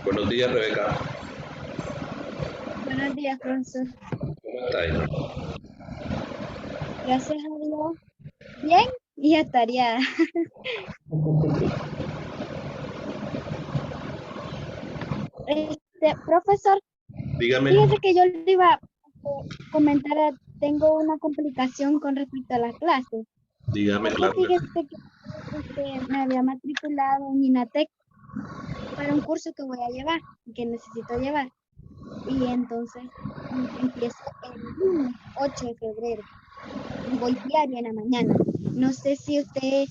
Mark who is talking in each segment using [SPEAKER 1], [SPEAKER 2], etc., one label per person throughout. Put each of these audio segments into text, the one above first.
[SPEAKER 1] Buenos días, Rebeca.
[SPEAKER 2] Buenos días, profesor.
[SPEAKER 1] ¿Cómo estás?
[SPEAKER 2] Gracias a Dios. Bien y estaría. Profesor,
[SPEAKER 1] Dígame,
[SPEAKER 2] fíjese que yo le iba a comentar, tengo una complicación con respecto a las clases,
[SPEAKER 1] dígame,
[SPEAKER 2] porque
[SPEAKER 1] claro que
[SPEAKER 2] fíjese
[SPEAKER 1] sí.
[SPEAKER 2] que me había matriculado en INATEC para un curso que voy a llevar y que necesito llevar. Y entonces empiezo el lunes 8 de febrero y voy diario en la mañana. No sé si usted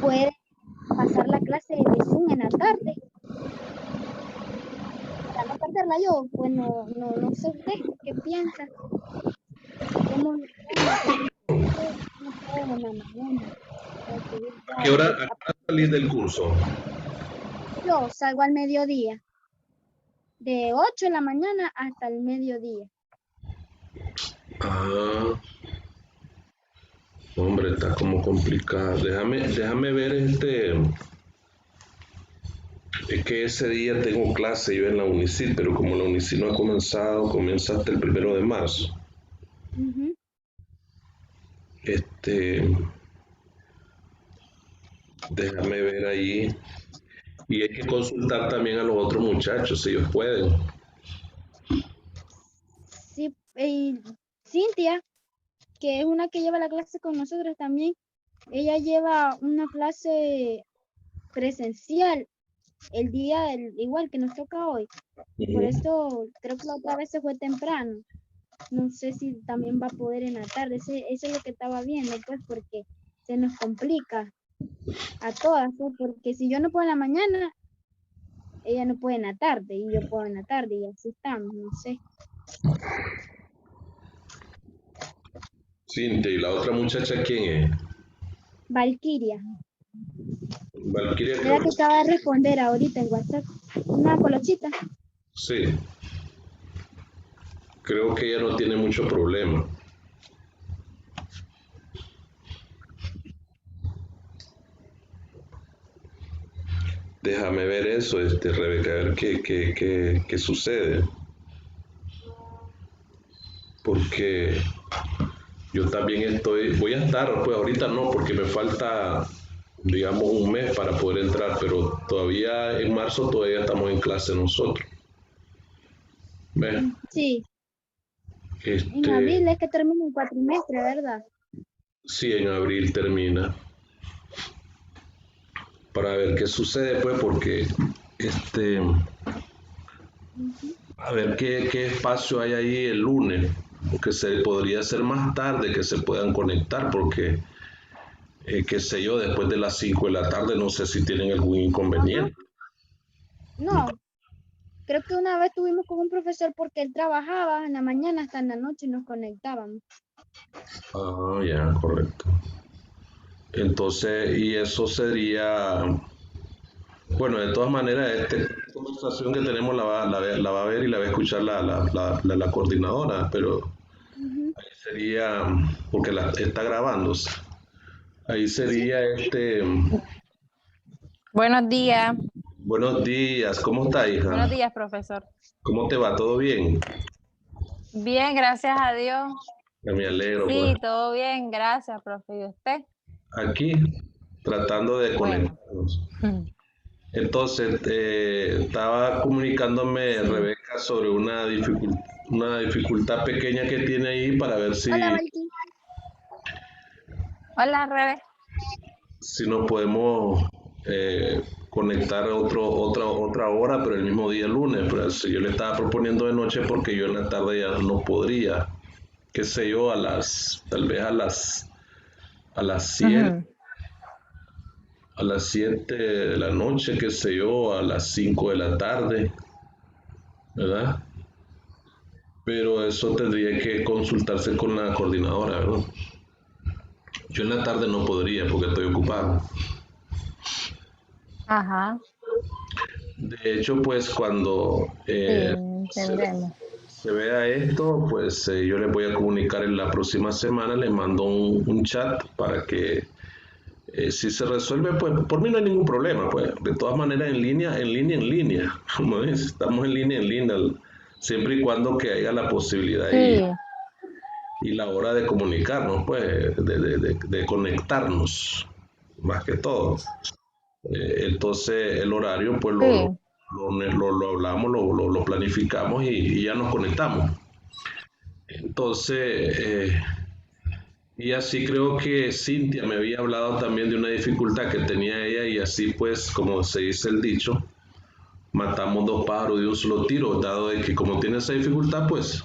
[SPEAKER 2] puede pasar la clase de Zoom en la tarde para no perderla yo. Pues no sé usted qué piensa, cómo hacer, porque no puedo en la mañana. Recibir ya,
[SPEAKER 1] ¿A qué hora salís del curso?
[SPEAKER 2] yo salgo al mediodía, de 8 de la mañana hasta el mediodía.
[SPEAKER 1] Ah, hombre, está como complicado. Déjame ver es que ese día tengo clase yo en la UNICID, pero como la UNICID no ha comenzado, comienza hasta el 1 de marzo.
[SPEAKER 2] Ujú.
[SPEAKER 1] Este, Déjame ver ahí. Y hay que consultar también a los otros muchachos, si ellos pueden.
[SPEAKER 2] Sí, y Cintia, que es una que lleva la clase con nosotros también, ella lleva una clase presencial el día igual que nos toca hoy. Y por
[SPEAKER 1] Ujú.
[SPEAKER 2] eso creo que la otra vez se fue temprano. No sé si también va a poder en la tarde. Eso es lo que estaba viendo, pues, porque se nos complica a todas, pues, porque si yo no puedo en la mañana, ella no puede en la tarde y yo puedo en la tarde y así estamos, no sé.
[SPEAKER 1] Cintia, ¿y la otra muchacha quién es?
[SPEAKER 2] Valkyria,
[SPEAKER 1] Valkyria,
[SPEAKER 2] es la
[SPEAKER 1] creo
[SPEAKER 2] que
[SPEAKER 1] que
[SPEAKER 2] acaba de responder ahorita en WhatsApp. Una colochita.
[SPEAKER 1] sí. Creo que ella no tiene mucho problema. Déjame ver eso, Rebeca, a ver qué sucede. Porque yo también voy a estar, pues ahorita no, porque me falta, digamos, un mes para poder entrar, pero todavía en marzo todavía estamos en clase nosotros. ¿Ves?
[SPEAKER 2] Sí, en
[SPEAKER 1] Este,
[SPEAKER 2] abril es que termina el cuatrimestre, ¿verdad?
[SPEAKER 1] sí, en abril termina. Para ver qué sucede, pues, porque,
[SPEAKER 2] Ujú.
[SPEAKER 1] a ver qué espacio hay ahí el lunes, porque se podría hacer más tarde que se puedan conectar, porque qué sé yo, después de las 5 de la tarde, no sé si tienen algún
[SPEAKER 2] Ajá.
[SPEAKER 1] inconveniente.
[SPEAKER 2] No, creo que una vez tuvimos con un profesor porque él trabajaba en la mañana hasta en la noche y nos conectábamos.
[SPEAKER 1] Ah, ya, correcto. Entonces, y eso sería, bueno, de todas maneras, esta conversación que tenemos la va a ver y la va a escuchar la coordinadora, pero
[SPEAKER 2] Ujú.
[SPEAKER 1] ahí sería, porque la está grabándose, ahí
[SPEAKER 2] Sí,
[SPEAKER 1] sería
[SPEAKER 3] Buenos días.
[SPEAKER 1] buenos días, ¿cómo está,
[SPEAKER 3] Buenos
[SPEAKER 1] hija?
[SPEAKER 3] días, profesor.
[SPEAKER 1] ¿Cómo te va? ¿Todo bien?
[SPEAKER 3] Bien, gracias a Dios.
[SPEAKER 1] Me alegro, pues.
[SPEAKER 3] Sí, todo bien, gracias, profe. ¿Y usted?
[SPEAKER 1] Aquí, tratando de
[SPEAKER 3] Bueno.
[SPEAKER 1] conectarnos. Entonces, estaba comunicándome
[SPEAKER 3] Sí.
[SPEAKER 1] Rebeca sobre una dificultad pequeña que tiene ahí para ver
[SPEAKER 2] hola, Valky.
[SPEAKER 3] Hola, Rebe.
[SPEAKER 1] si nos podemos conectar a otra hora, pero el mismo día lunes. Pero si yo le estaba proponiendo de noche porque yo en la tarde ya no podría, qué sé yo, tal vez a las 7
[SPEAKER 3] Ujú.
[SPEAKER 1] a las 7 de la noche, qué sé yo, a las 5 de la tarde, ¿verdad? Pero eso tendría que consultarse con la coordinadora, ¿verdad? Yo en la tarde no podría porque estoy ocupado.
[SPEAKER 3] Ajá.
[SPEAKER 1] De hecho, pues cuando
[SPEAKER 3] Sí,
[SPEAKER 1] se,
[SPEAKER 3] entendemos.
[SPEAKER 1] se vea esto, pues yo les voy a comunicar en la próxima semana, les mando un chat para que Si se resuelve, pues por mí no hay ningún problema, pues. De todas maneras, en línea, como dice, estamos en línea, siempre y cuando que haya la posibilidad
[SPEAKER 3] Sí,
[SPEAKER 1] y la hora de comunicarnos, pues, de conectarnos, más que todo. Entonces, el horario, pues,
[SPEAKER 3] sí,
[SPEAKER 1] lo hablamos, lo planificamos y ya nos conectamos. Entonces, y así creo que Cintia me había hablado también de una dificultad que tenía ella y así pues, como se dice el dicho, matamos dos pájaros de un solo tiro, dado de que como tiene esa dificultad, pues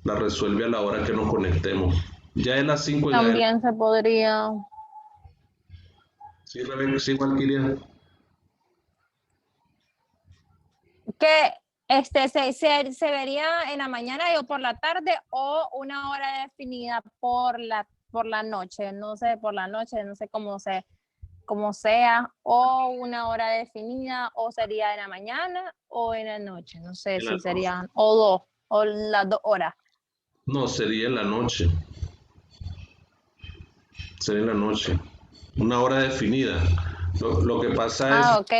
[SPEAKER 1] la resuelve a la hora que nos conectemos. Ya es las 5 en adelante.
[SPEAKER 3] también se podría.
[SPEAKER 1] Sí, Rebeca, sí, Valkyria.
[SPEAKER 3] Que se vería en la mañana o por la tarde o una hora definida por la noche, no sé, por la noche, no sé cómo sea, o una hora definida, o sería en la mañana o en la noche, no sé
[SPEAKER 1] En la
[SPEAKER 3] si
[SPEAKER 1] noche.
[SPEAKER 3] serían o dos, o las 2 horas.
[SPEAKER 1] No, sería en la noche. Sería en la noche. Una hora definida. Lo que pasa es,
[SPEAKER 3] Ah, ok.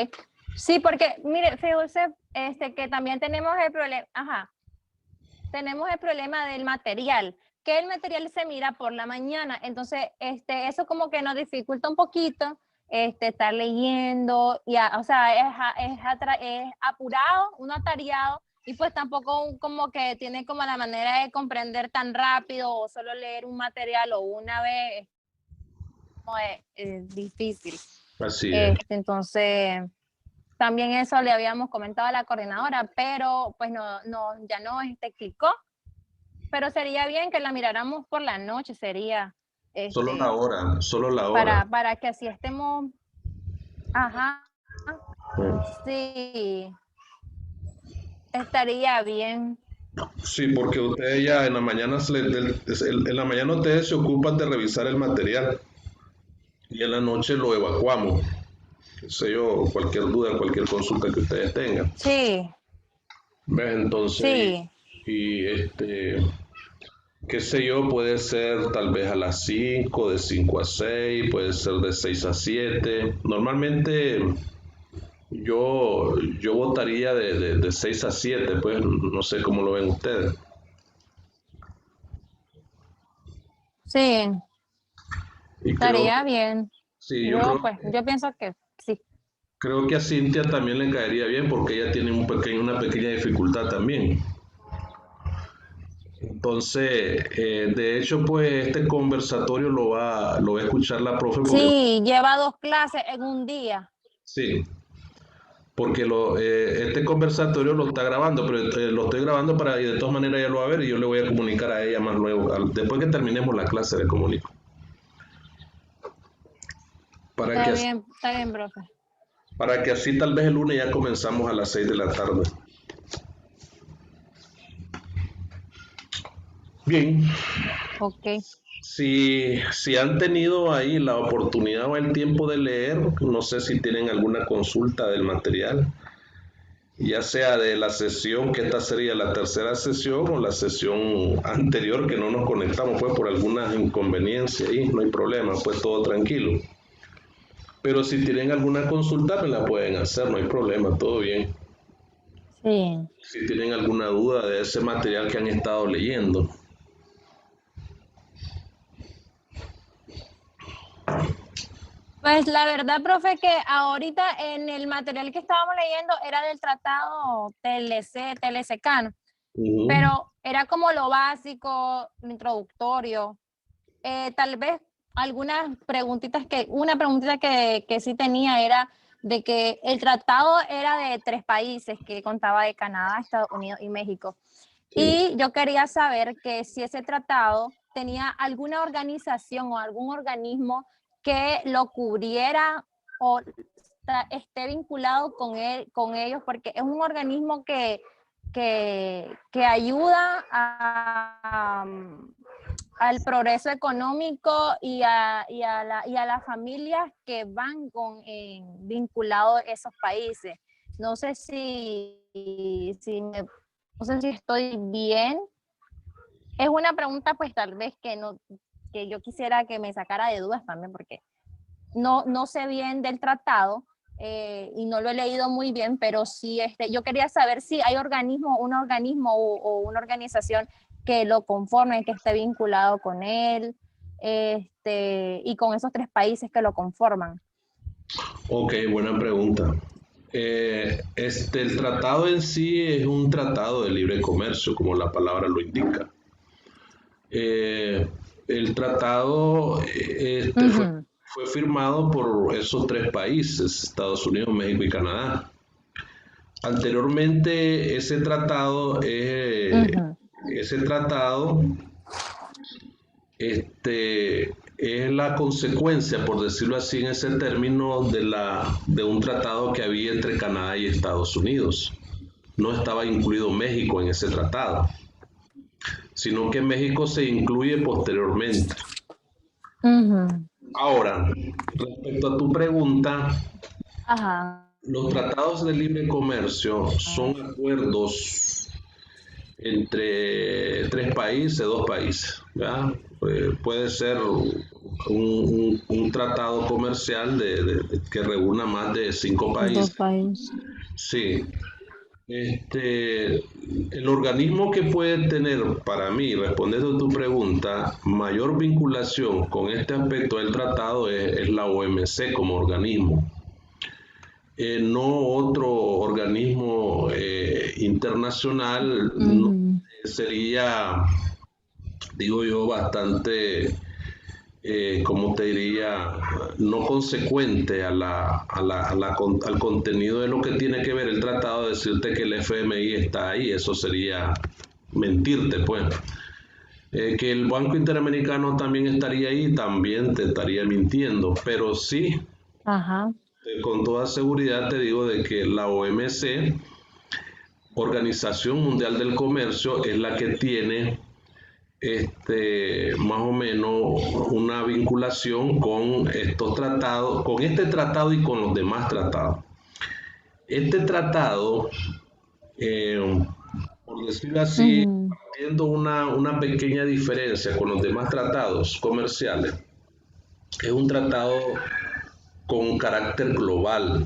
[SPEAKER 3] Sí, porque, mire, fíjese, que también tenemos el problema, ajá, tenemos el problema del material, que el material se mira por la mañana, entonces eso como que nos dificulta un poquito estar leyendo, o sea, es apurado, uno atareado, y pues tampoco como que tiene como la manera de comprender tan rápido o solo leer un material o una vez, es difícil.
[SPEAKER 1] así es.
[SPEAKER 3] Entonces, también eso le habíamos comentado a la coordinadora, pero pues ya no clicó. Pero sería bien que la miráramos por la noche, sería,
[SPEAKER 1] Solo la hora, solo la hora.
[SPEAKER 3] para que así estemos, ajá,
[SPEAKER 1] Mm.
[SPEAKER 3] sí, estaría bien.
[SPEAKER 1] Sí, porque ustedes ya en la mañana, en la mañana ustedes se ocupan de revisar el material y en la noche lo evacuamos. Qué sé yo, cualquier duda, cualquier consulta que ustedes tengan.
[SPEAKER 3] Sí,
[SPEAKER 1] ¿Ves? Entonces,
[SPEAKER 3] sí,
[SPEAKER 1] qué sé yo, puede ser tal vez a las 5 de 5 a 6 puede ser de 6 a 7. Normalmente yo votaría de 6 a 7 pues no sé cómo lo ven ustedes.
[SPEAKER 3] sí,
[SPEAKER 1] Y
[SPEAKER 3] estaría bien.
[SPEAKER 1] sí, yo creo,
[SPEAKER 3] Yo pienso que sí.
[SPEAKER 1] creo que a Cintia también le caería bien porque ella tiene una pequeña dificultad también. Entonces, de hecho, pues este conversatorio lo va a escuchar la profe porque
[SPEAKER 3] Sí, lleva 2 clases en un día.
[SPEAKER 1] sí, porque este conversatorio lo está grabando, pero lo estoy grabando y de todas maneras ella lo va a ver y yo le voy a comunicar a ella más luego, después que terminemos la clase le comunico, para que,
[SPEAKER 3] Está bien, profe.
[SPEAKER 1] para que así tal vez el lunes ya comenzamos a las 6 de la tarde. Bien,
[SPEAKER 3] Ok.
[SPEAKER 1] si han tenido ahí la oportunidad o el tiempo de leer, no sé si tienen alguna consulta del material, ya sea de la sesión, que esta sería la tercera sesión o la sesión anterior que no nos conectamos pues por alguna inconveniencia ahí, no hay problema, pues todo tranquilo. Pero si tienen alguna consulta me la pueden hacer, no hay problema, todo bien.
[SPEAKER 3] Sí.
[SPEAKER 1] Si tienen alguna duda de ese material que han estado leyendo.
[SPEAKER 3] Pues la verdad, profe, que ahorita en el material que estábamos leyendo era del tratado TLC-CAN,
[SPEAKER 1] Ujú.
[SPEAKER 3] pero era como lo básico, lo introductorio. Tal vez una preguntita que sí tenía era de que el tratado era de 3 países, que contaba de Canadá, Estados Unidos y México.
[SPEAKER 1] Sí.
[SPEAKER 3] Y yo quería saber que si ese tratado tenía alguna organización o algún organismo que lo cubriera o esté vinculado con ellos, porque es un organismo que ayuda al progreso económico y a las familias que van vinculados a esos países. No sé no sé si estoy bien. Es una pregunta, pues tal vez que no, que yo quisiera que me sacara de dudas también, porque no sé bien del tratado y no lo he leído muy bien, pero sí, yo quería saber si hay un organismo o una organización que lo conforme, que esté vinculado con él, y con esos 3 países que lo conforman.
[SPEAKER 1] Ok, buena pregunta. El tratado en sí es un tratado de libre comercio, como la palabra lo indica. El tratado
[SPEAKER 3] Ujú,
[SPEAKER 1] fue firmado por esos 3 países, Estados Unidos, México y Canadá. Anteriormente,
[SPEAKER 3] ujú.
[SPEAKER 1] ese tratado es la consecuencia, por decirlo así, en ese término, de un tratado que había entre Canadá y Estados Unidos. No estaba incluido México en ese tratado, sino que México se incluye posteriormente.
[SPEAKER 3] Ujú.
[SPEAKER 1] Ahora, respecto a tu pregunta,
[SPEAKER 3] Ajá.
[SPEAKER 1] los tratados de libre comercio son acuerdos entre 3 países, 2 países, ¿ya? Puede ser un tratado comercial que reúna más de 5 países.
[SPEAKER 3] 2 países.
[SPEAKER 1] Sí. El organismo que puede tener, para mí, respondiendo a tu pregunta, mayor vinculación con este aspecto del tratado es la OMC como organismo. No otro organismo internacional. No,
[SPEAKER 3] Ujú.
[SPEAKER 1] sería, digo yo, bastante, como te diría, no consecuente al contenido de lo que tiene que ver el tratado. Decirte que el FMI está ahí, eso sería mentirte, pues. Que el Banco Interamericano también estaría ahí, también te estaría mintiendo, pero sí,
[SPEAKER 3] Ajá.
[SPEAKER 1] con toda seguridad te digo de que la OMC, Organización Mundial del Comercio, es la que tiene más o menos una vinculación con estos tratados, con este tratado y con los demás tratados. Este tratado, por decirlo así,
[SPEAKER 3] Ujú.
[SPEAKER 1] haciendo una pequeña diferencia con los demás tratados comerciales, es un tratado con carácter global,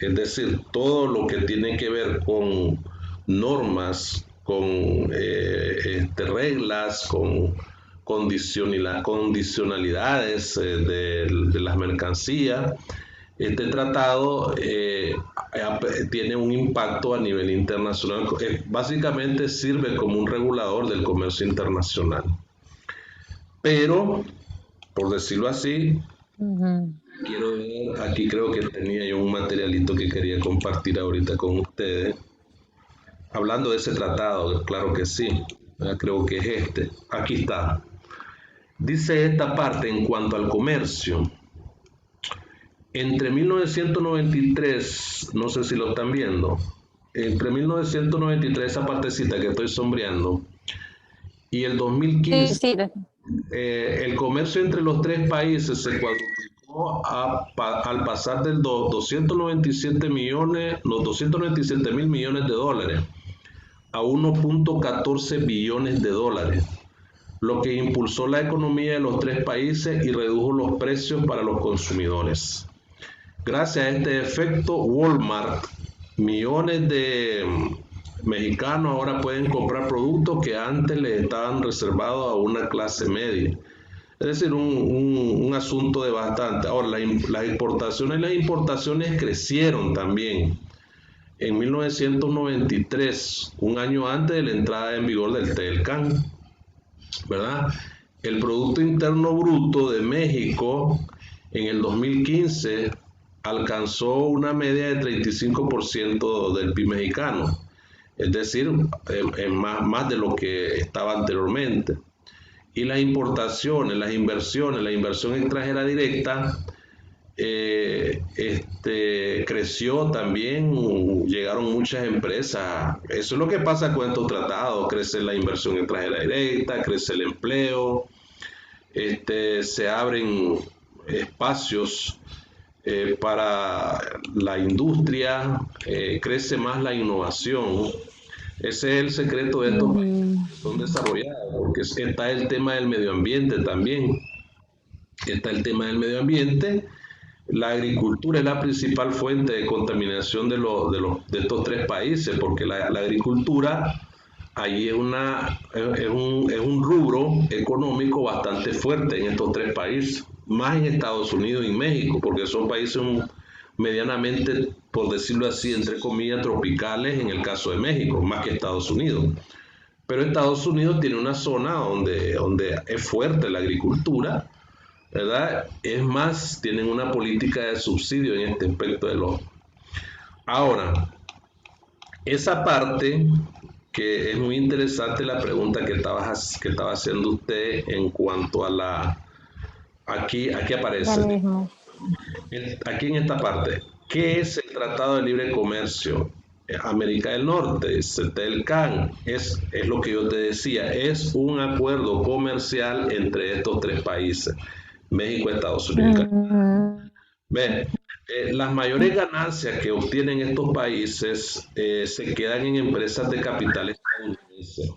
[SPEAKER 1] es decir, todo lo que tiene que ver con normas, con reglas, con condicionalidades de las mercancías. Este tratado tiene un impacto a nivel internacional. Básicamente sirve como un regulador del comercio internacional. Pero, por decirlo así,
[SPEAKER 3] Ujú.
[SPEAKER 1] quiero ver, aquí creo que tenía yo un materialito que quería compartir ahorita con ustedes. Hablando de ese tratado, claro que sí, creo que es este. Aquí está. Dice esta parte en cuanto al comercio. Entre 1993, no sé si lo están viendo, entre 1993, esa partecita que estoy sombreando, y el
[SPEAKER 3] Sí,
[SPEAKER 1] 2015,
[SPEAKER 3] sí.
[SPEAKER 1] el comercio entre los 3 países se cuadruplicó al pasar del 297 millones, los 297 mil millones de dólares a 1.14 billones de dólares, lo que impulsó la economía de los 3 países y redujo los precios para los consumidores. Gracias a este efecto, Walmart, millones de mexicanos ahora pueden comprar productos que antes les estaban reservados a una clase media. Es decir, un asunto de bastante. Ahora, las importaciones crecieron también. En 1993, un año antes de la entrada en vigor del TELCAN, ¿verdad? El Producto Interno Bruto de México en el 2015 alcanzó una media de 35% del PIB mexicano, es decir, más de lo que estaba anteriormente. Y las importaciones, las inversiones, la inversión extranjera directa creció también, llegaron muchas empresas. Eso es lo que pasa con estos tratados: crece la inversión extranjera directa, crece el empleo, se abren espacios para la industria, crece más la innovación. Ese es el secreto de estos países
[SPEAKER 3] Ujú.
[SPEAKER 1] que son desarrollados, porque está el tema del medio ambiente también. Está el tema del medio ambiente, la agricultura es la principal fuente de contaminación de estos tres países, porque la agricultura ahí es un rubro económico bastante fuerte en estos tres países, más en Estados Unidos y México, porque son países medianamente, por decirlo así, entre comillas, tropicales en el caso de México, más que Estados Unidos. Pero Estados Unidos tiene una zona donde es fuerte la agricultura, ¿verdad? Es más, tienen una política de subsidio en este aspecto de los... Ahora, esa parte que es muy interesante la pregunta que estaba haciendo usted en cuanto a la... Aquí aparece, aquí en esta parte, ¿qué es el Tratado de Libre Comercio? América del Norte, CETELCAN, es lo que yo te decía, es un acuerdo comercial entre estos tres países, México, Estados Unidos y Canadá. Ve, las mayores ganancias que obtienen estos países se quedan en empresas de capital estadounidense,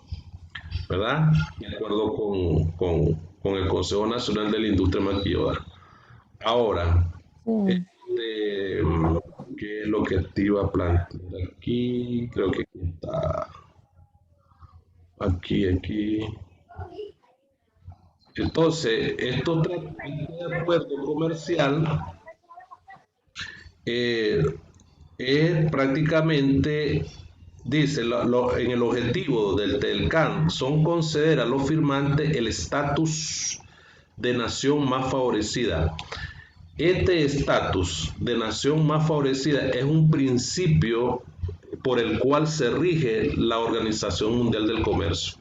[SPEAKER 1] ¿verdad? De acuerdo con el Consejo Nacional de la Industria Maquiladora. Ahora, ¿qué es lo que te iba a plantear aquí? Creo que aquí está. Aquí. Entonces, este acuerdo comercial es prácticamente, dice, en el objetivo del TELCAN, son conceder a los firmantes el estatus de nación más favorecida. Este estatus de nación más favorecida es un principio por el cual se rige la Organización Mundial del Comercio.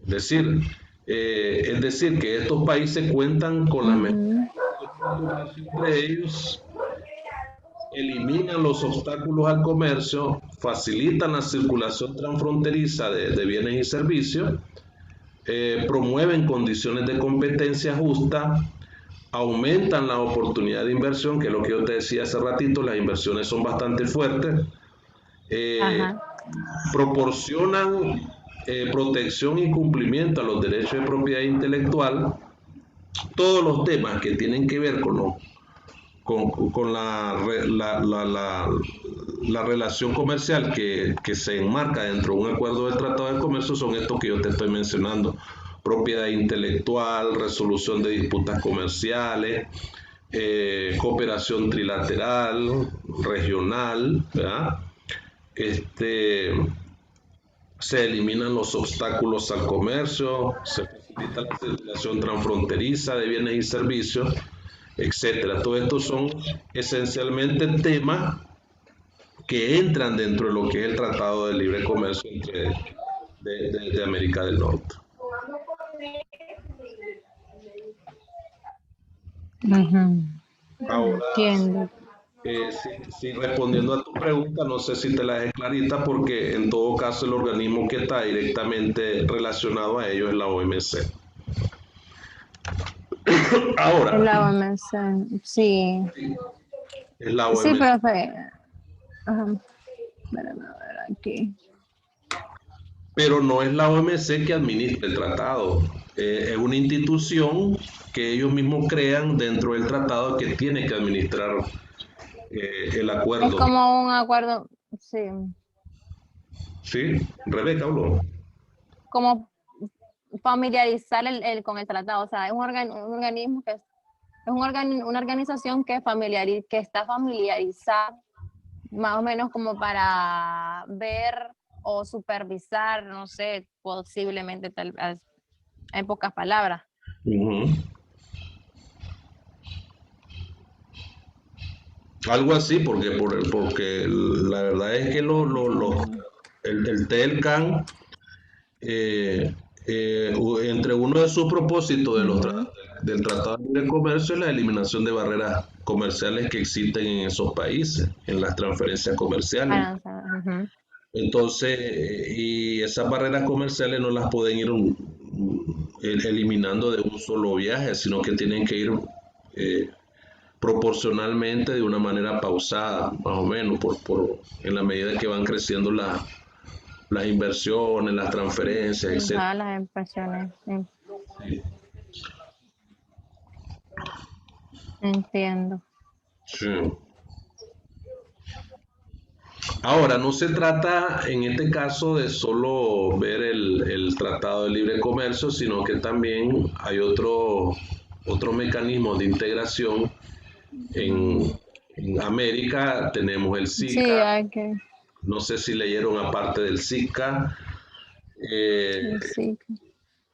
[SPEAKER 1] Es decir, que estos países cuentan con la mejor entre ellos, eliminan los obstáculos al comercio, facilitan la circulación transfronteriza de bienes y servicios, promueven condiciones de competencia justa, aumentan la oportunidad de inversión, que es lo que yo te decía hace ratito, las inversiones son bastante fuertes, proporcionan protección y cumplimiento a los derechos de propiedad intelectual, todos los temas que tienen que ver con la relación comercial que se enmarca dentro de un acuerdo del Tratado de Comercio son estos que yo te estoy mencionando: propiedad intelectual, resolución de disputas comerciales, cooperación trilateral, regional, ¿verdad? Se eliminan los obstáculos al comercio, se facilita la circulación transfronteriza de bienes y servicios, etcétera. Todo esto son esencialmente temas que entran dentro de lo que es el Tratado de Libre Comercio de América del Norte. Ahora, sí, respondiendo a tu pregunta, no sé si te la dejé clarita, porque en todo caso el organismo que está directamente relacionado a ello es la OMC. Ahora.
[SPEAKER 3] La OMC, sí.
[SPEAKER 1] Es la OMC.
[SPEAKER 3] Sí, profe. Espérame a ver aquí.
[SPEAKER 1] Pero no es la OMC que administra el tratado. Es una institución que ellos mismos crean dentro del tratado que tiene que administrar el acuerdo.
[SPEAKER 3] Es como un acuerdo, sí.
[SPEAKER 1] Sí, Rebeca habló.
[SPEAKER 3] Como familiarizar con el tratado, o sea, es un organismo que es una organización que está familiarizada, más o menos como para ver o supervisar, no sé, posiblemente en pocas palabras.
[SPEAKER 1] Algo así, porque la verdad es que el TELCAN, entre uno de sus propósitos del Tratado de Libre Comercio es la eliminación de barreras comerciales que existen en esos países, en las transferencias comerciales. Entonces, y esas barreras comerciales no las pueden ir eliminando de un solo viaje, sino que tienen que ir proporcionalmente, de una manera pausada, más o menos, en la medida que van creciendo las inversiones, las transferencias, etc.
[SPEAKER 3] Las inversiones, sí. Entiendo.
[SPEAKER 1] Sí. Ahora, no se trata en este caso de solo ver el Tratado de Libre Comercio, sino que también hay otro mecanismo de integración. En América tenemos el
[SPEAKER 3] Sí,
[SPEAKER 1] SICA,
[SPEAKER 3] hay que,
[SPEAKER 1] no sé si leyeron aparte del SICA, eh,
[SPEAKER 3] sí.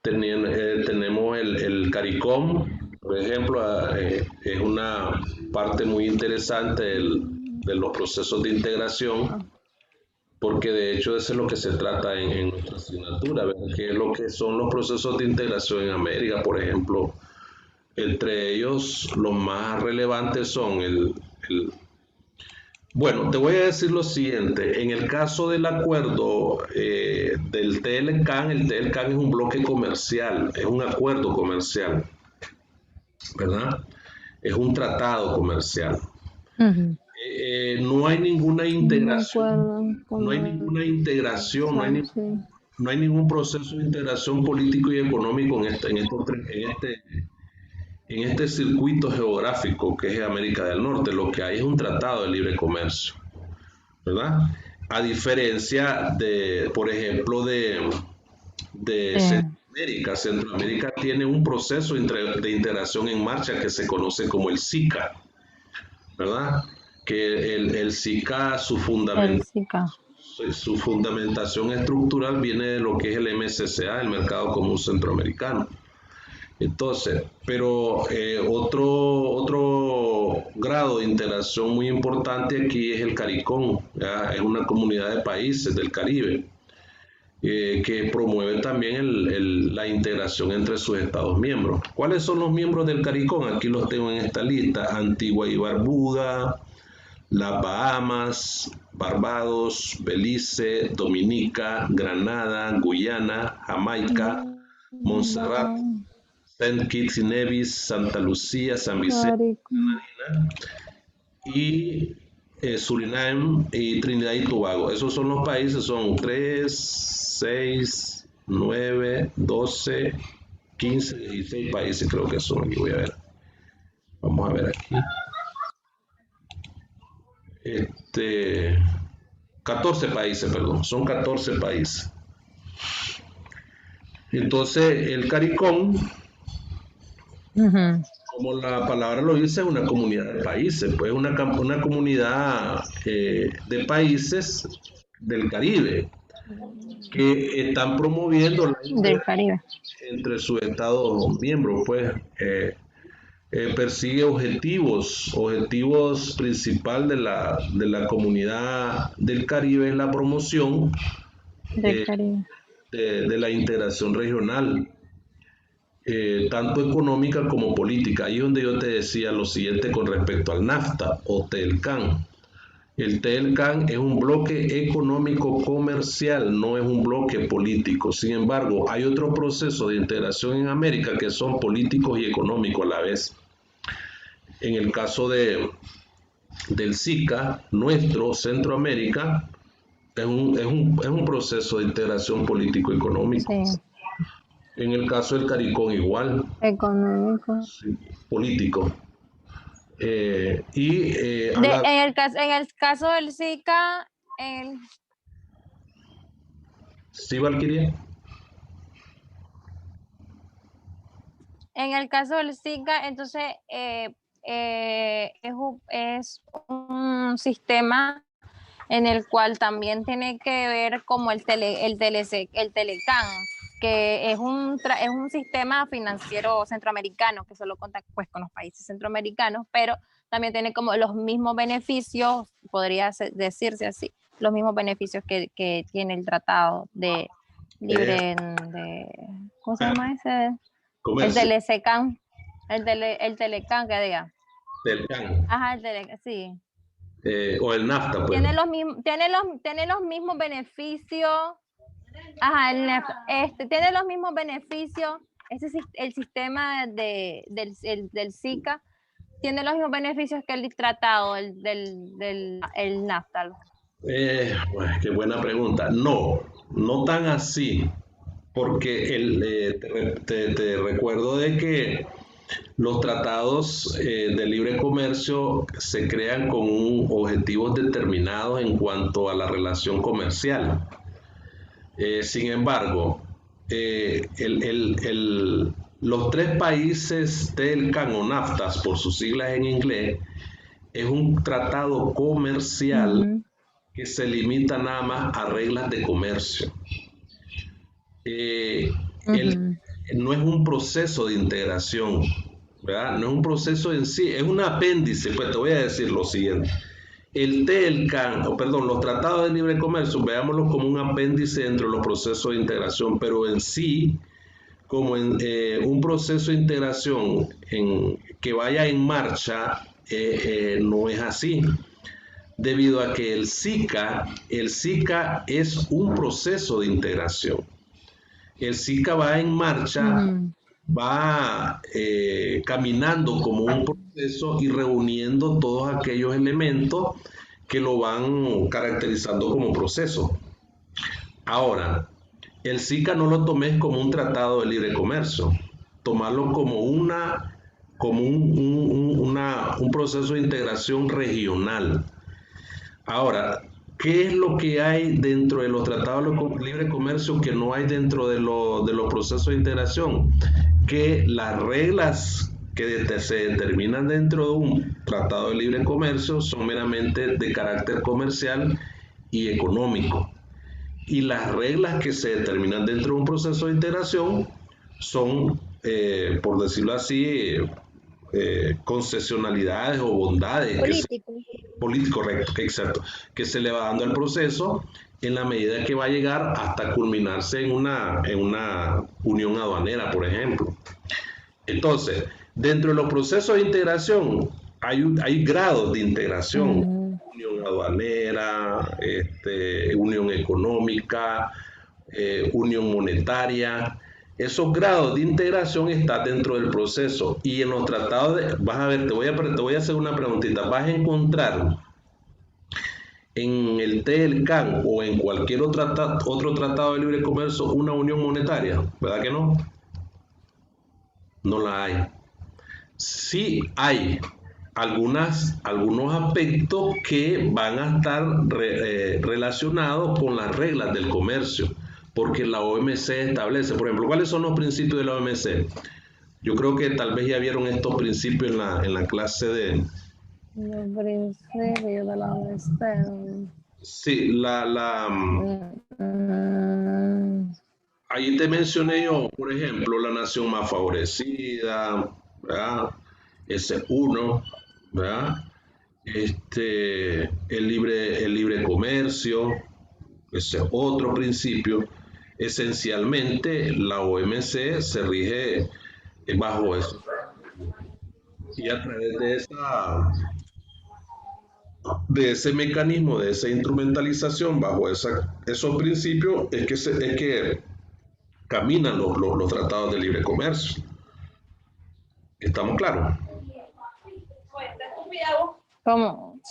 [SPEAKER 1] tenemos el CARICOM, por ejemplo, es una parte muy interesante de los procesos de integración,
[SPEAKER 3] Ah,
[SPEAKER 1] porque de hecho eso es lo que se trata en nuestra asignatura, ver qué es lo que son los procesos de integración en América, por ejemplo. Entre ellos, los más relevantes son bueno, te voy a decir lo siguiente. En el caso del acuerdo del TLCAN, el TLCAN es un bloque comercial, es un acuerdo comercial, ¿verdad? Es un tratado comercial.
[SPEAKER 3] ujú.
[SPEAKER 1] No hay ninguna
[SPEAKER 3] Un
[SPEAKER 1] integración,
[SPEAKER 3] acuerdo
[SPEAKER 1] no hay ninguna integración,
[SPEAKER 3] comercial, sí.
[SPEAKER 1] no hay ningún proceso de integración político y económico en este circuito geográfico que es América del Norte. Lo que hay es un tratado de libre comercio, ¿verdad? A diferencia de, por ejemplo, de
[SPEAKER 3] Sí,
[SPEAKER 1] Centroamérica. Centroamérica tiene un proceso de integración en marcha que se conoce como el SICA, ¿verdad? Que el SICA,
[SPEAKER 3] el SICA.
[SPEAKER 1] su fundamentación estructural viene de lo que es el MCCA, el Mercado Común Centroamericano. Entonces, pero otro grado de integración muy importante aquí es el CARICOM, ¿ya? Es una comunidad de países del Caribe que promueve también la integración entre sus Estados miembros. ¿Cuáles son los miembros del CARICOM? Aquí los tengo en esta lista: Antigua y Barbuda, las Bahamas, Barbados, Belice, Dominica, Granada, Guyana, Jamaica, Montserrat,
[SPEAKER 3] Mm,
[SPEAKER 1] Saint Kitts y Nevis, Santa Lucía, San Vicente
[SPEAKER 3] CARICOM.
[SPEAKER 1] y Surinam y Trinidad y Tobago. Esos son los países, son 3, 6, 9, 12, 15, 16 países creo que son. Aquí voy a ver. Vamos a ver aquí. Este, 14 países, perdón, son 14 países. Entonces, el CARICOM,
[SPEAKER 3] Ujú.
[SPEAKER 1] como la palabra lo dice, es una comunidad de países, pues una comunidad de países del Caribe que están promoviendo la
[SPEAKER 3] Del
[SPEAKER 1] integración
[SPEAKER 3] Caribe.
[SPEAKER 1] entre sus estados miembros, pues persigue objetivos principal de la comunidad del Caribe es la promoción
[SPEAKER 3] Del
[SPEAKER 1] eh,
[SPEAKER 3] Caribe.
[SPEAKER 1] de la integración regional, tanto económica como política. Ahí es donde yo te decía lo siguiente con respecto al NAFTA o TELCAN. El TELCAN es un bloque económico comercial, no es un bloque político. Sin embargo, hay otro proceso de integración en América que son políticos y económicos a la vez. En el caso del SICA, nuestro Centroamérica, es un proceso de integración político-económico.
[SPEAKER 3] Sí,
[SPEAKER 1] En el caso del CARICOM igual,
[SPEAKER 3] económico.
[SPEAKER 1] sí, político. Y a la...
[SPEAKER 3] En el caso del SICA, en,
[SPEAKER 1] ¿Sí, Valkyrie?
[SPEAKER 3] en el caso del SICA, entonces es un sistema en el cual también tiene que ver como el Telecan, que es un sistema financiero centroamericano que solo cuenta pues, con los países centroamericanos, pero también tiene como los mismos beneficios, podría decirse así, los mismos beneficios que tiene el tratado de
[SPEAKER 1] Eh,
[SPEAKER 3] libre de, ¿cómo se llama ese? El
[SPEAKER 1] comercio,
[SPEAKER 3] Telesecan, el Telecan que diga.
[SPEAKER 1] del CAN,
[SPEAKER 3] Ajá, sí.
[SPEAKER 1] o el NAFTA, pues.
[SPEAKER 3] Tiene los mismos beneficios. Ajá, tiene los mismos beneficios. El sistema del SICA tiene los mismos beneficios que el tratado el NAFTA.
[SPEAKER 1] Pues, qué buena pregunta. No, no tan así, porque te recuerdo de que Los tratados de libre comercio se crean con objetivos determinados en cuanto a la relación comercial. Sin embargo, los tres países del CAN o NAFTA, por sus siglas en inglés, es un tratado comercial que se limita nada más a reglas de comercio. No es un proceso de integración, ¿verdad? No es un proceso en sí, es un apéndice. Pues te voy a decir lo siguiente. El TELCAN, los tratados de libre comercio, veámoslos como un apéndice dentro de los procesos de integración, pero en sí, como en un proceso de integración que vaya en marcha, no es así, debido a que el SICA es un proceso de integración. El SICA va en marcha, va caminando como un proceso y reuniendo todos aquellos elementos que lo van caracterizando como proceso. Ahora, el SICA no lo tomes como un tratado de libre comercio, tomarlo como un proceso de integración regional. Ahora, ¿qué es lo que hay dentro de los tratados de libre comercio que no hay dentro de los procesos de integración? Que las reglas que se determinan dentro de un tratado de libre comercio son meramente de carácter comercial y económico. Y las reglas que se determinan dentro de un proceso de integración son, por decirlo así, concesionalidades o bondades político, correcto, exacto, que se le va dando al proceso en la medida que va a llegar hasta culminarse en una unión aduanera, por ejemplo. Entonces, dentro de los procesos de integración hay grados de integración, unión aduanera, unión económica, unión monetaria. Esos grados de integración están dentro del proceso y en los tratados vas a ver, te voy a hacer una preguntita, vas a encontrar en el TELCAN o en cualquier otro tratado de libre comercio una unión monetaria, ¿verdad que no? No la hay. Sí hay algunos aspectos que van a estar relacionados con las reglas del comercio, porque la OMC establece, por ejemplo, ¿cuáles son los principios de la OMC? Yo creo que tal vez ya vieron estos principios en la clase de...
[SPEAKER 3] Los principios de la OMC.
[SPEAKER 1] Sí, ahí te mencioné yo, por ejemplo, la nación más favorecida, ¿verdad? Ese es uno, ¿verdad? El libre comercio, ese es otro principio. Esencialmente, la OMC se rige bajo eso. Y a través de ese mecanismo, de esa instrumentalización, bajo esos principios, es que caminan los tratados de libre comercio. ¿Estamos claros?
[SPEAKER 3] ¿Cómo?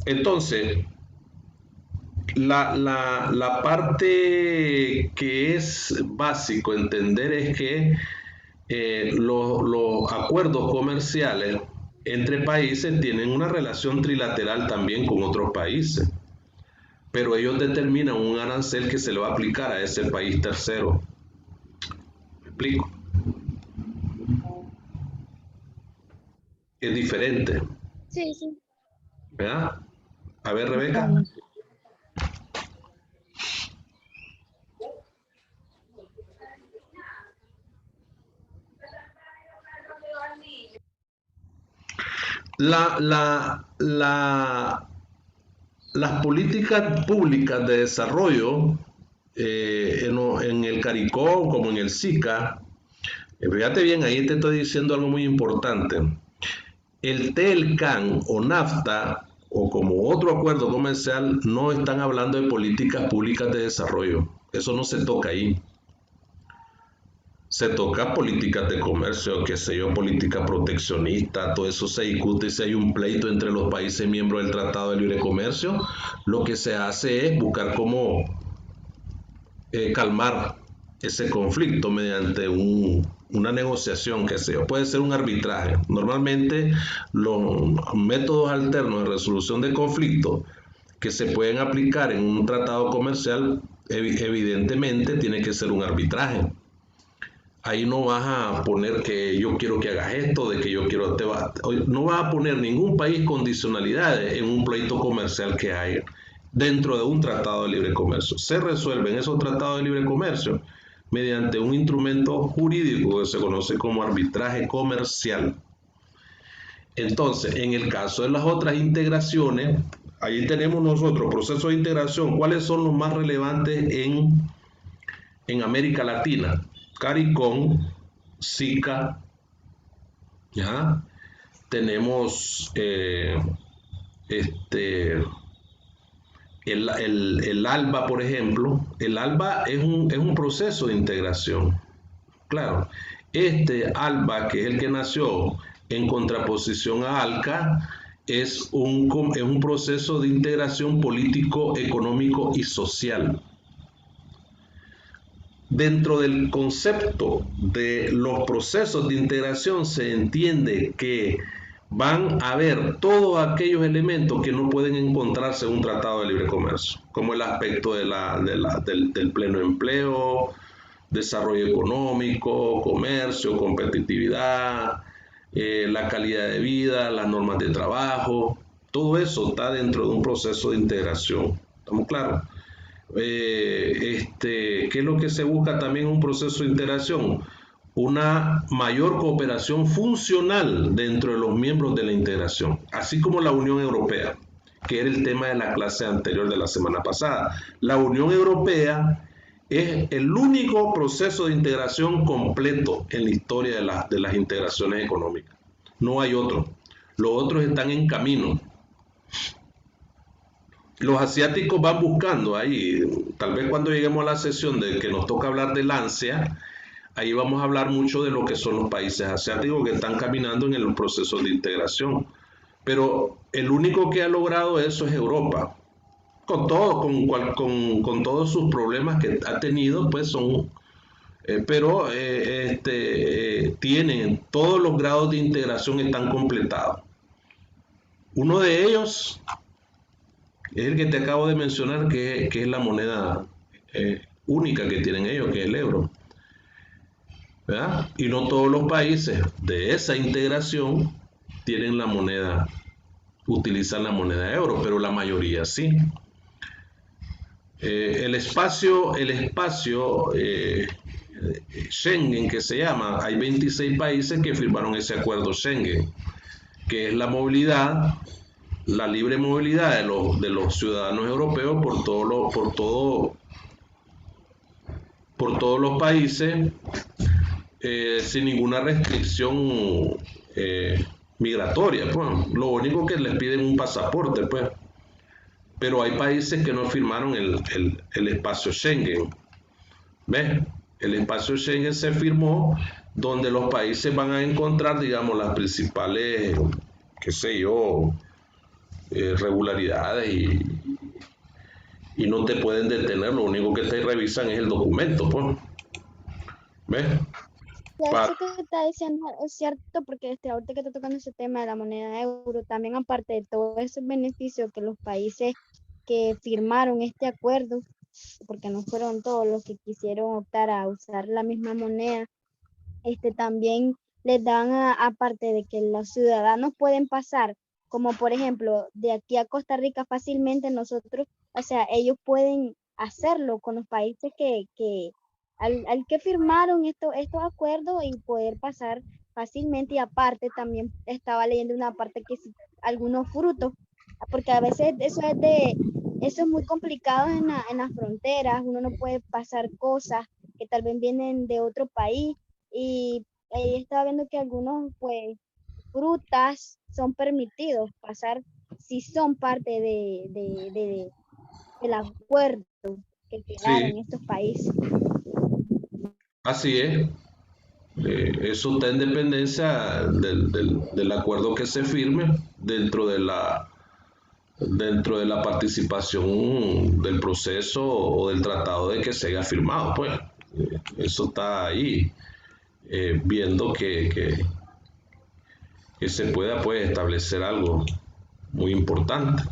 [SPEAKER 1] Entonces, la parte que es básico entender es que los acuerdos comerciales entre países tienen una relación trilateral también con otros países, pero ellos determinan un arancel que se le va a aplicar a ese país tercero. ¿Me explico? Es diferente.
[SPEAKER 2] Sí, sí.
[SPEAKER 1] ¿Verdad? A ver, Rebeca. Las políticas públicas de desarrollo en el CARICOM como en el SICA, fíjate bien, ahí te estoy diciendo algo muy importante. El TELCAN o NAFTA o como otro acuerdo comercial no están hablando de políticas públicas de desarrollo. Eso no se toca ahí. Se toca políticas de comercio, qué sé yo, política proteccionista, todo eso se discute si hay un pleito entre los países miembros del Tratado de Libre Comercio. Lo que se hace es buscar cómo calmar ese conflicto mediante una negociación, que sea, puede ser un arbitraje. Normalmente los métodos alternos de resolución de conflictos que se pueden aplicar en un tratado comercial, evidentemente tiene que ser un arbitraje. Ahí no vas a poner que yo quiero que hagas esto, de que yo quiero, no vas a poner ningún país condicionalidades en un pleito comercial que hay dentro de un tratado de libre comercio. Se resuelven esos tratados de libre comercio mediante un instrumento jurídico que se conoce como arbitraje comercial. Entonces, en el caso de las otras integraciones, ahí tenemos nosotros procesos de integración. ¿Cuáles son los más relevantes en América Latina? CARICOM, SICA, ¿ya? Tenemos el ALBA, por ejemplo. El ALBA es un proceso de integración. Claro, este ALBA, que es el que nació en contraposición a ALCA, es un proceso de integración político, económico y social. Dentro del concepto de los procesos de integración se entiende que van a haber todos aquellos elementos que no pueden encontrarse en un tratado de libre comercio, como el aspecto del pleno empleo, desarrollo económico, comercio, competitividad, la calidad de vida, las normas de trabajo. Todo eso está dentro de un proceso de integración. ¿Estamos claros? ¿Qué es lo que se busca también en un proceso de integración? Una mayor cooperación funcional dentro de los miembros de la integración, así como la Unión Europea, que era el tema de la clase anterior de la semana pasada. La Unión Europea es el único proceso de integración completo en la historia de las integraciones económicas. No hay otro. Los otros están en camino. Los asiáticos van buscando ahí, tal vez cuando lleguemos a la sesión de que nos toca hablar del ANSEA, ahí vamos a hablar mucho de lo que son los países asiáticos que están caminando en el proceso de integración. Pero el único que ha logrado eso es Europa. Con todo, con todos sus problemas que ha tenido, pues son, tienen todos los grados de integración están completados. Uno de ellos es el que te acabo de mencionar, que es la moneda única que tienen ellos, que es el euro. ¿Verdad? Y no todos los países de esa integración tienen la moneda, utilizan la moneda euro, pero la mayoría sí. El espacio Schengen, que se llama, hay 26 países que firmaron ese acuerdo Schengen, que es la movilidad, la libre movilidad de los ciudadanos europeos por todos los países, sin ninguna restricción migratoria. Pues. Lo único que les piden un pasaporte, pues. Pero hay países que no firmaron el espacio Schengen. ¿Ves? El espacio Schengen se firmó donde los países van a encontrar, digamos, las principales, qué sé yo, regularidades y no te pueden detener, lo único que te revisan es el documento, pues. ¿Ves?
[SPEAKER 2] Ya eso que está diciendo es cierto, porque ahorita que está tocando ese tema de la moneda euro, también aparte de todos esos beneficios que los países que firmaron este acuerdo, porque no fueron todos los que quisieron optar a usar la misma moneda, también les dan, aparte de que los ciudadanos pueden pasar, como por ejemplo, de aquí a Costa Rica fácilmente nosotros, o sea, ellos pueden hacerlo con los países al que firmaron estos acuerdos y poder pasar fácilmente. Y aparte también estaba leyendo una parte que algunos frutos, porque a veces eso es muy complicado en las fronteras, uno no puede pasar cosas que tal vez vienen de otro país, y ahí estaba viendo que algunos pues frutas son permitidos pasar si son parte del acuerdo que
[SPEAKER 1] Sí,
[SPEAKER 2] crearon estos países.
[SPEAKER 1] así es. Eso está en dependencia del acuerdo que se firme dentro dentro de la participación del proceso o del tratado de que se haya firmado, pues. Eso está ahí, viendo que se pueda, pues, establecer algo muy importante,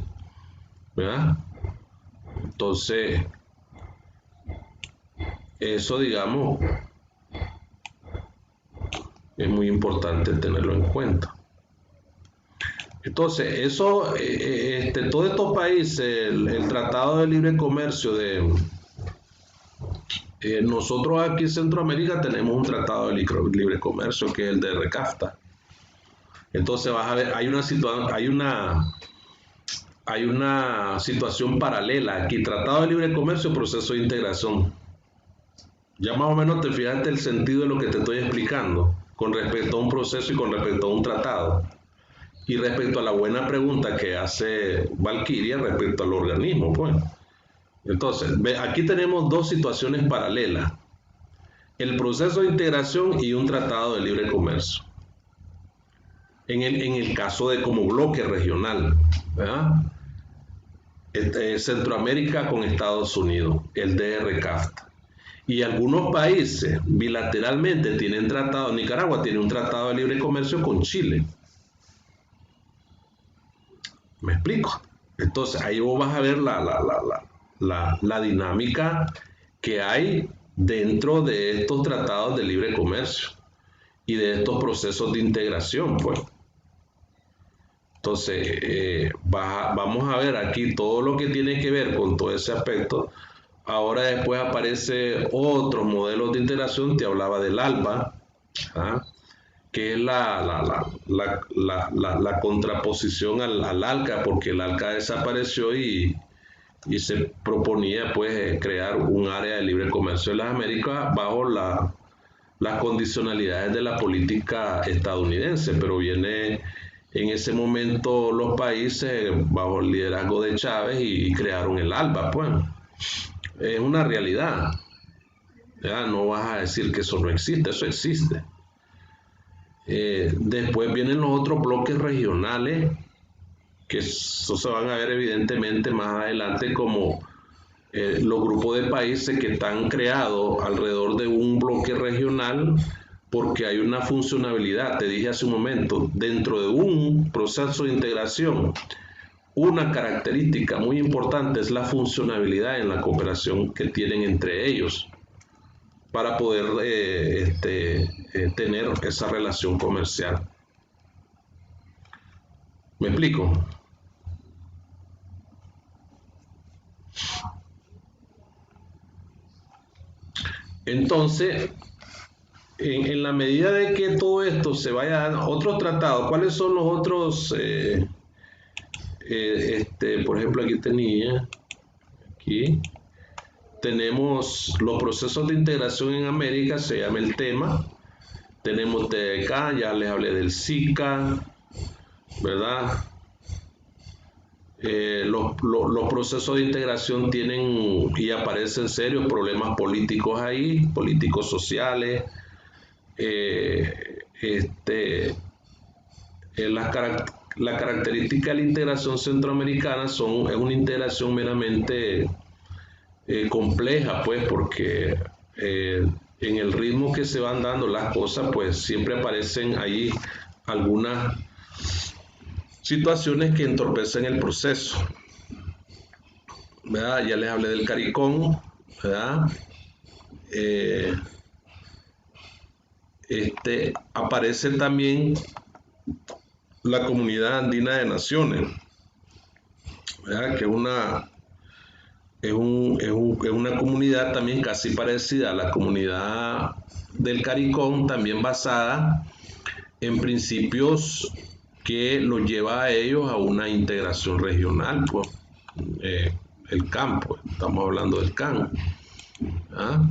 [SPEAKER 1] ¿verdad? Entonces, eso, digamos, es muy importante tenerlo en cuenta. Entonces, eso, todos estos países, el Tratado de Libre Comercio nosotros aquí en Centroamérica tenemos un tratado de libre comercio que es el de RCAFTA. Entonces vas a ver, hay una situación paralela aquí, tratado de libre comercio, proceso de integración. Ya más o menos te fijaste el sentido de lo que te estoy explicando con respecto a un proceso y con respecto a un tratado. Y respecto a la buena pregunta que hace Valkyria respecto al organismo, pues. Entonces, aquí tenemos dos situaciones paralelas. El proceso de integración y un tratado de libre comercio. En el caso de como bloque regional, ¿verdad? Centroamérica con Estados Unidos, el DRCAFTA. Y algunos países bilateralmente tienen tratado, Nicaragua tiene un tratado de libre comercio con Chile. ¿Me explico? Entonces ahí vos vas a ver la dinámica que hay dentro de estos tratados de libre comercio y de estos procesos de integración, pues. Entonces, vamos a ver aquí todo lo que tiene que ver con todo ese aspecto. Ahora después aparece otros modelos de integración, te hablaba del ALBA, ¿ah? Que es la contraposición al ALCA, porque el ALCA desapareció y se proponía pues crear un área de libre comercio en las Américas bajo las condicionalidades de la política estadounidense, pero viene en ese momento los países bajo el liderazgo de Chávez y crearon el ALBA, pues. Es una realidad. ¿Ya? No vas a decir que eso no existe, eso existe. Después vienen los otros bloques regionales, que eso se van a ver evidentemente más adelante como los grupos de países que están creados alrededor de un bloque regional porque hay una funcionalidad, te dije hace un momento, dentro de un proceso de integración, una característica muy importante es la funcionalidad en la cooperación que tienen entre ellos para poder tener esa relación comercial. ¿Me explico? Entonces, en la medida de que todo esto se vaya a otros tratados, ¿cuáles son los otros? Por ejemplo, aquí tenemos los procesos de integración en América, se llama el tema. Tenemos TDK, ya les hablé del SICA, ¿verdad? Los procesos de integración tienen y aparecen serios problemas políticos ahí, políticos sociales. La característica de la integración centroamericana es una integración meramente compleja, pues, porque en el ritmo que se van dando las cosas, pues siempre aparecen ahí algunas situaciones que entorpecen el proceso, ¿verdad? Ya les hablé del CARICOM, ¿verdad? Aparece también la Comunidad Andina de Naciones, ¿verdad? Que es una comunidad también casi parecida a la comunidad del CARICOM, también basada en principios que los lleva a ellos a una integración regional, pues, el CAN, pues, estamos hablando del CAN, ¿ah?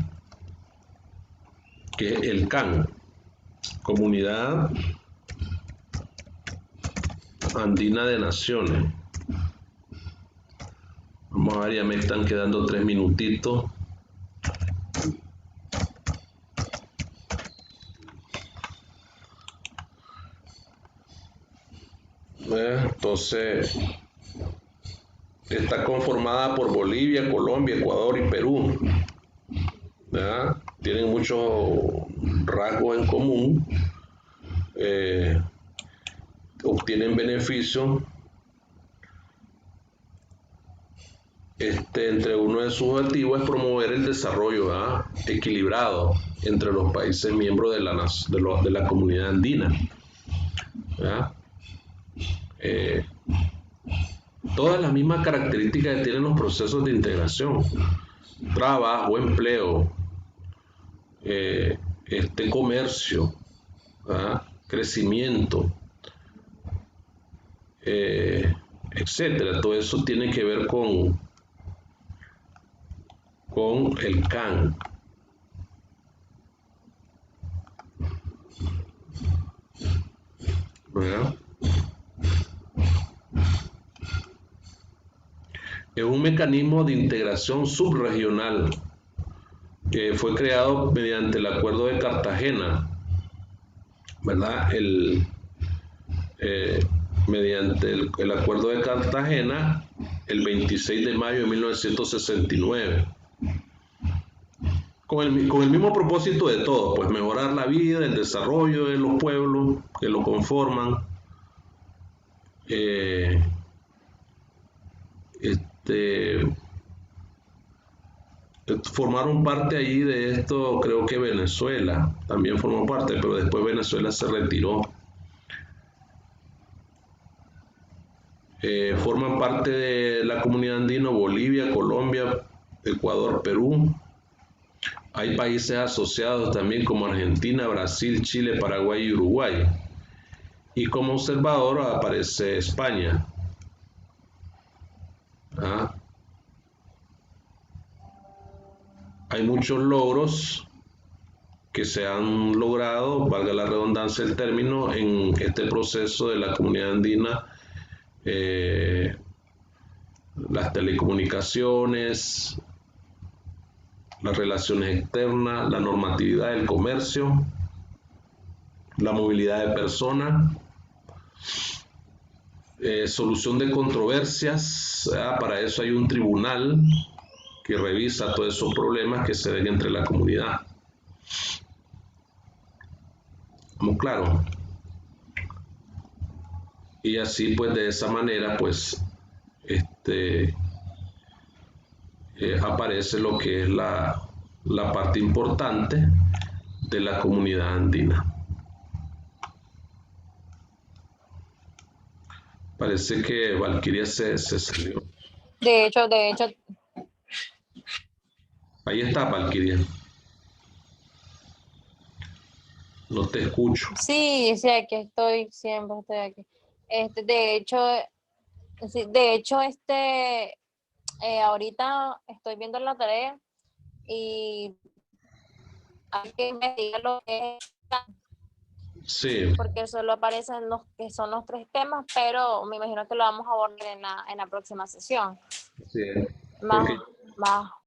[SPEAKER 1] Que es el CAN, Comunidad Andina de Naciones. Vamos a ver, ya me están quedando 3 minutitos. Entonces, está conformada por Bolivia, Colombia, Ecuador y Perú. ¿Verdad? Tienen muchos rasgos en común, obtienen beneficios. Entre uno de sus objetivos es promover el desarrollo, ¿verdad?, equilibrado entre los países miembros de la comunidad andina. ¿Verdad? Todas las mismas características que tienen los procesos de integración: trabajo, empleo, comercio, ¿verdad?, crecimiento, etcétera. Todo eso tiene que ver con el CAN. ¿Verdad? Es un mecanismo de integración subregional que fue creado mediante el Acuerdo de Cartagena, ¿verdad? Mediante el Acuerdo de Cartagena, el 26 de mayo de 1969. Con el mismo propósito de todo, pues mejorar la vida, el desarrollo de los pueblos que lo conforman. Formaron parte allí de esto, creo que Venezuela también formó parte, pero después Venezuela se retiró. Forman parte de la comunidad andina Bolivia, Colombia, Ecuador, Perú. Hay países asociados también como Argentina, Brasil, Chile, Paraguay y Uruguay. Y como observador aparece España. ¿Ah? Hay muchos logros que se han logrado, valga la redundancia del término, en este proceso de la comunidad andina. Las telecomunicaciones, las relaciones externas, la normatividad del comercio, la movilidad de personas, solución de controversias. Para eso hay un tribunal que revisa todos esos problemas que se ven entre la comunidad. ¿Estamos claros? Y así, pues, de esa manera, pues, aparece lo que es la parte importante de la comunidad andina. Parece que Valkyria se salió.
[SPEAKER 3] De hecho,
[SPEAKER 1] Ahí está, Valkyria. No te escucho.
[SPEAKER 3] sí, aquí estoy, siempre estoy aquí. De hecho, ahorita estoy viendo la tarea y hay que investigar lo que es,
[SPEAKER 1] Sí.
[SPEAKER 3] porque solo aparecen los que son los 3 temas, pero me imagino que lo vamos a abordar en la próxima sesión.
[SPEAKER 1] Sí.
[SPEAKER 3] Más,
[SPEAKER 1] Porque
[SPEAKER 3] más